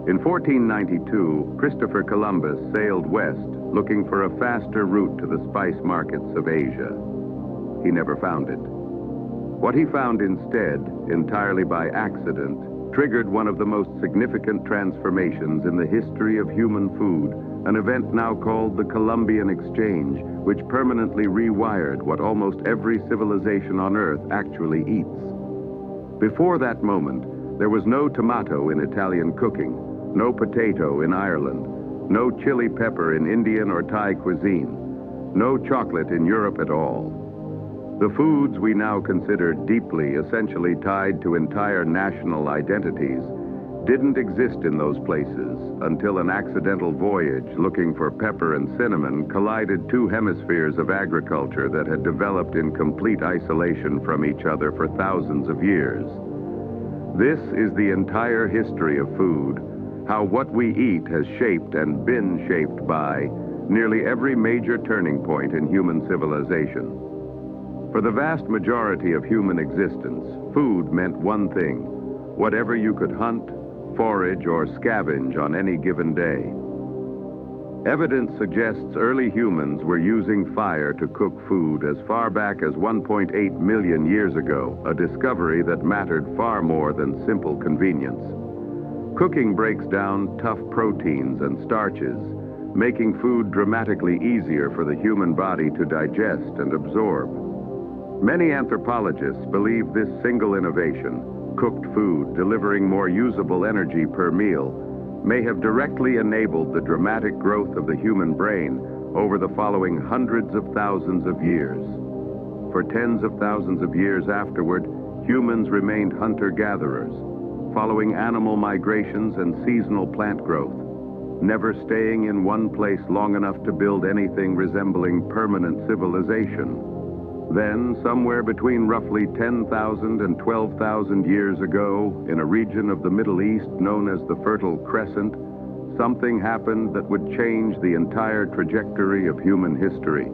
In 1492, Christopher Columbus sailed west looking for a faster route to the spice markets of Asia. He never found it. What he found instead, entirely by accident, triggered one of the most significant transformations in the history of human food, an event now called the Columbian Exchange, which permanently rewired what almost every civilization on Earth actually eats. Before that moment, there was no tomato in Italian cooking, no potato in Ireland, no chili pepper in Indian or Thai cuisine, no chocolate in Europe at all. The foods we now consider deeply, essentially tied to entire national identities, didn't exist in those places until an accidental voyage looking for pepper and cinnamon collided two hemispheres of agriculture that had developed in complete isolation from each other for thousands of years. This is the entire history of food, how what we eat has shaped and been shaped by nearly every major turning point in human civilization. For the vast majority of human existence, food meant one thing: whatever you could hunt, forage, or scavenge on any given day. Evidence suggests early humans were using fire to cook food as far back as 1.8 million years ago, a discovery that mattered far more than simple convenience. Cooking breaks down tough proteins and starches, making food dramatically easier for the human body to digest and absorb. Many anthropologists believe this single innovation, cooked food delivering more usable energy per meal, may have directly enabled the dramatic growth of the human brain over the following hundreds of thousands of years. For tens of thousands of years afterward, humans remained hunter-gatherers, following animal migrations and seasonal plant growth, never staying in one place long enough to build anything resembling permanent civilization. Then, somewhere between roughly 10,000 and 12,000 years ago, in a region of the Middle East known as the Fertile Crescent, something happened that would change the entire trajectory of human history.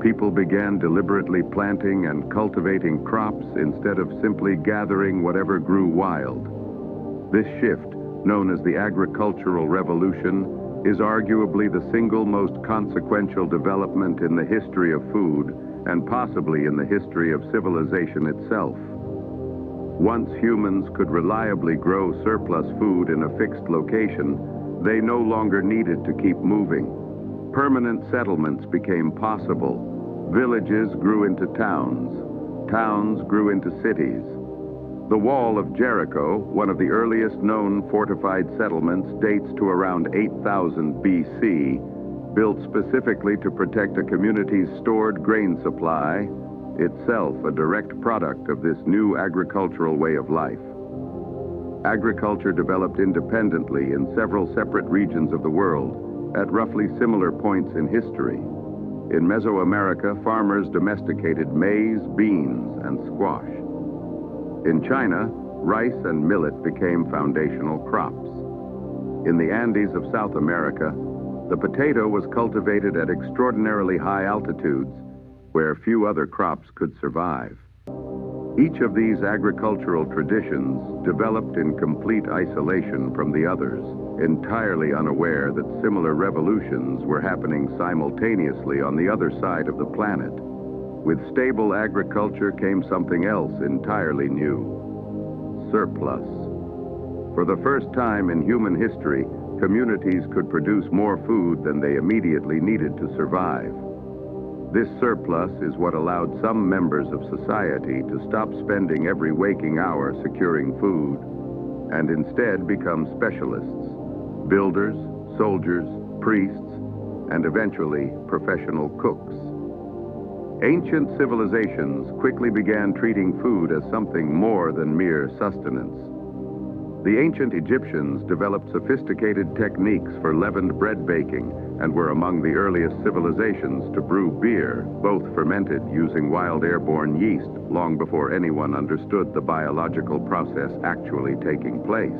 People began deliberately planting and cultivating crops instead of simply gathering whatever grew wild. This shift, known as the agricultural revolution, is arguably the single most consequential development in the history of food, and possibly in the history of civilization itself. Once humans could reliably grow surplus food in a fixed location, they no longer needed to keep moving. Permanent settlements became possible. Villages grew into towns. Towns grew into cities. The Wall of Jericho, one of the earliest known fortified settlements, dates to around 8000 BC, built specifically to protect a community's stored grain supply, itself a direct product of this new agricultural way of life. Agriculture developed independently in several separate regions of the world at roughly similar points in history. In Mesoamerica, farmers domesticated maize, beans, and squash. In China, rice and millet became foundational crops. In the Andes of South America, the potato was cultivated at extraordinarily high altitudes where few other crops could survive. Each of these agricultural traditions developed in complete isolation from the others, entirely unaware that similar revolutions were happening simultaneously on the other side of the planet. With stable agriculture came something else entirely new: surplus. For the first time in human history, communities could produce more food than they immediately needed to survive. This surplus is what allowed some members of society to stop spending every waking hour securing food and instead become specialists: builders, soldiers, priests, and eventually professional cooks. Ancient civilizations quickly began treating food as something more than mere sustenance. The ancient Egyptians developed sophisticated techniques for leavened bread baking and were among the earliest civilizations to brew beer, both fermented using wild airborne yeast long before anyone understood the biological process actually taking place.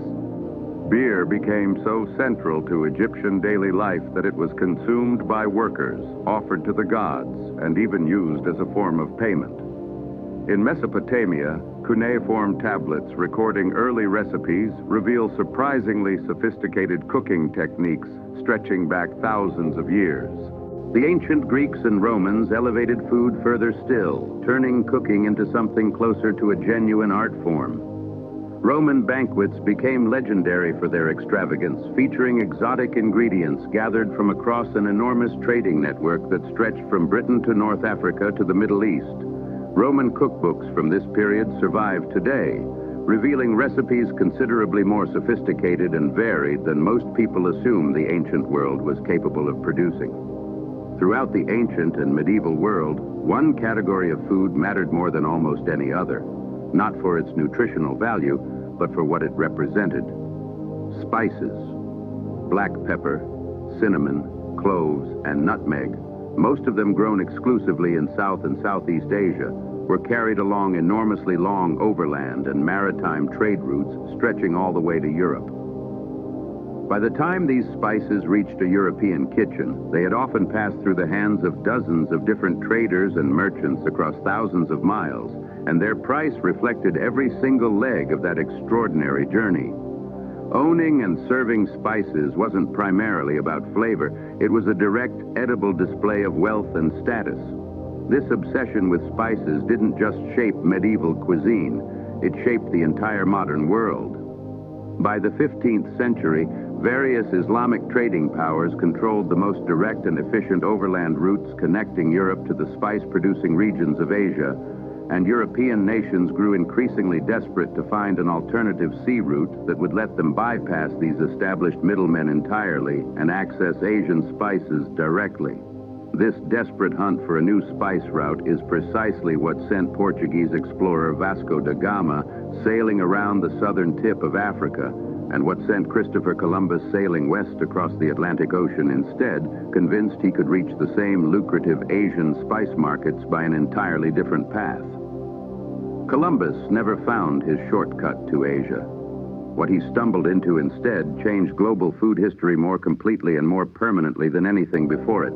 Beer became so central to Egyptian daily life that it was consumed by workers, offered to the gods, and even used as a form of payment. In Mesopotamia, cuneiform tablets recording early recipes reveal surprisingly sophisticated cooking techniques stretching back thousands of years. The ancient Greeks and Romans elevated food further still, turning cooking into something closer to a genuine art form. Roman banquets became legendary for their extravagance, featuring exotic ingredients gathered from across an enormous trading network that stretched from Britain to North Africa to the Middle East. Roman cookbooks from this period survive today, revealing recipes considerably more sophisticated and varied than most people assume the ancient world was capable of producing. Throughout the ancient and medieval world, one category of food mattered more than almost any other, not for its nutritional value, but for what it represented. Spices. Black pepper, cinnamon, cloves, and nutmeg, most of them grown exclusively in South and Southeast Asia, were carried along enormously long overland and maritime trade routes stretching all the way to Europe. By the time these spices reached a European kitchen, they had often passed through the hands of dozens of different traders and merchants across thousands of miles, and their price reflected every single leg of that extraordinary journey. Owning and serving spices wasn't primarily about flavor. It was a direct, edible display of wealth and status. This obsession with spices didn't just shape medieval cuisine, it shaped the entire modern world. By the 15th century, various Islamic trading powers controlled the most direct and efficient overland routes connecting Europe to the spice-producing regions of Asia, and European nations grew increasingly desperate to find an alternative sea route that would let them bypass these established middlemen entirely and access Asian spices directly. This desperate hunt for a new spice route is precisely what sent Portuguese explorer Vasco da Gama sailing around the southern tip of Africa, and what sent Christopher Columbus sailing west across the Atlantic Ocean instead, convinced he could reach the same lucrative Asian spice markets by an entirely different path. Columbus never found his shortcut to Asia. What he stumbled into instead changed global food history more completely and more permanently than anything before it.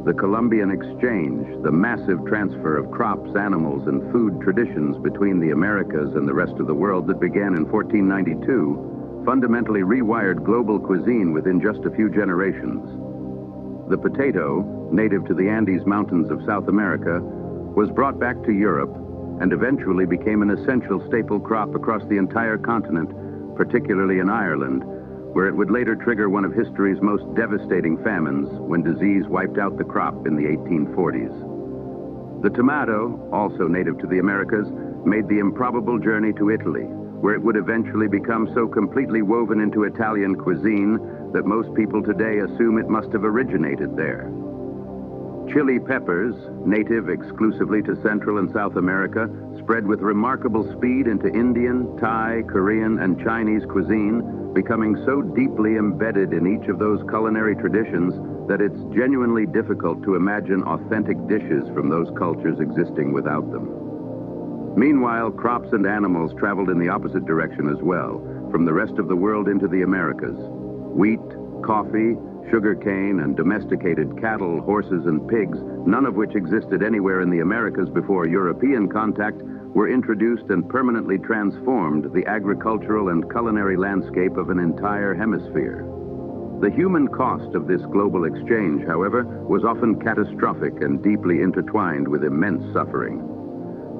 The Columbian Exchange, the massive transfer of crops, animals, and food traditions between the Americas and the rest of the world that began in 1492, fundamentally rewired global cuisine within just a few generations. The potato, native to the Andes Mountains of South America, was brought back to Europe and eventually became an essential staple crop across the entire continent, particularly in Ireland, where it would later trigger one of history's most devastating famines when disease wiped out the crop in the 1840s. The tomato, also native to the Americas, made the improbable journey to Italy, where it would eventually become so completely woven into Italian cuisine that most people today assume it must have originated there. Chili peppers, native exclusively to Central and South America, spread with remarkable speed into Indian, Thai, Korean, and Chinese cuisine, becoming so deeply embedded in each of those culinary traditions that it's genuinely difficult to imagine authentic dishes from those cultures existing without them. Meanwhile, crops and animals traveled in the opposite direction as well, from the rest of the world into the Americas. Wheat, coffee, sugarcane, and domesticated cattle, horses, and pigs, none of which existed anywhere in the Americas before European contact, were introduced and permanently transformed the agricultural and culinary landscape of an entire hemisphere. The human cost of this global exchange, however, was often catastrophic and deeply intertwined with immense suffering.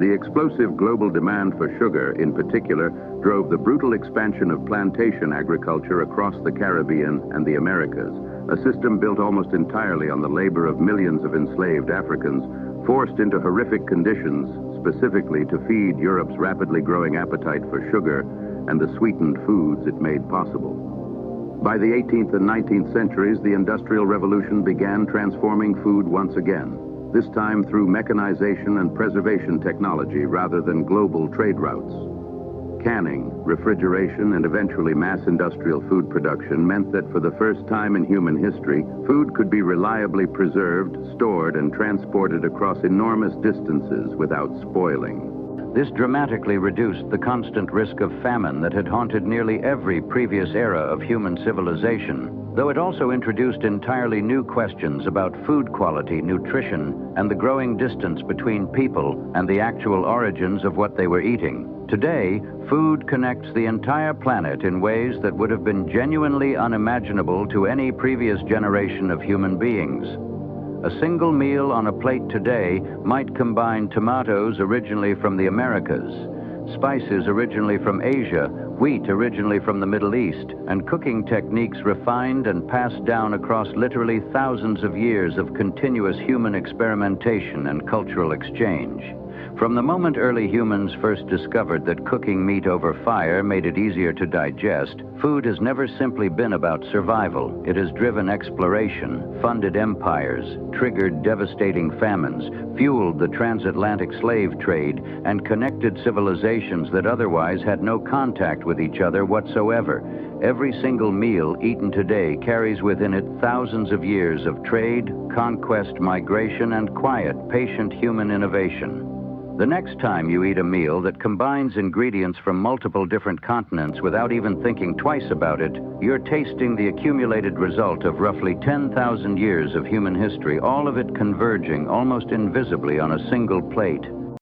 The explosive global demand for sugar, in particular, drove the brutal expansion of plantation agriculture across the Caribbean and the Americas, a system built almost entirely on the labor of millions of enslaved Africans, forced into horrific conditions specifically to feed Europe's rapidly growing appetite for sugar and the sweetened foods it made possible. By the 18th and 19th centuries, the Industrial Revolution began transforming food once again, this time through mechanization and preservation technology rather than global trade routes. Canning, refrigeration, and eventually mass industrial food production meant that for the first time in human history, food could be reliably preserved, stored, and transported across enormous distances without spoiling. This dramatically reduced the constant risk of famine that had haunted nearly every previous era of human civilization, though it also introduced entirely new questions about food quality, nutrition, and the growing distance between people and the actual origins of what they were eating. Today, food connects the entire planet in ways that would have been genuinely unimaginable to any previous generation of human beings. A single meal on a plate today might combine tomatoes originally from the Americas, spices originally from Asia, wheat originally from the Middle East, and cooking techniques refined and passed down across literally thousands of years of continuous human experimentation and cultural exchange. From the moment early humans first discovered that cooking meat over fire made it easier to digest, food has never simply been about survival. It has driven exploration, funded empires, triggered devastating famines, fueled the transatlantic slave trade, and connected civilizations that otherwise had no contact with each other whatsoever. Every single meal eaten today carries within it thousands of years of trade, conquest, migration, and quiet, patient human innovation. The next time you eat a meal that combines ingredients from multiple different continents without even thinking twice about it, you're tasting the accumulated result of roughly 10,000 years of human history, all of it converging almost invisibly on a single plate.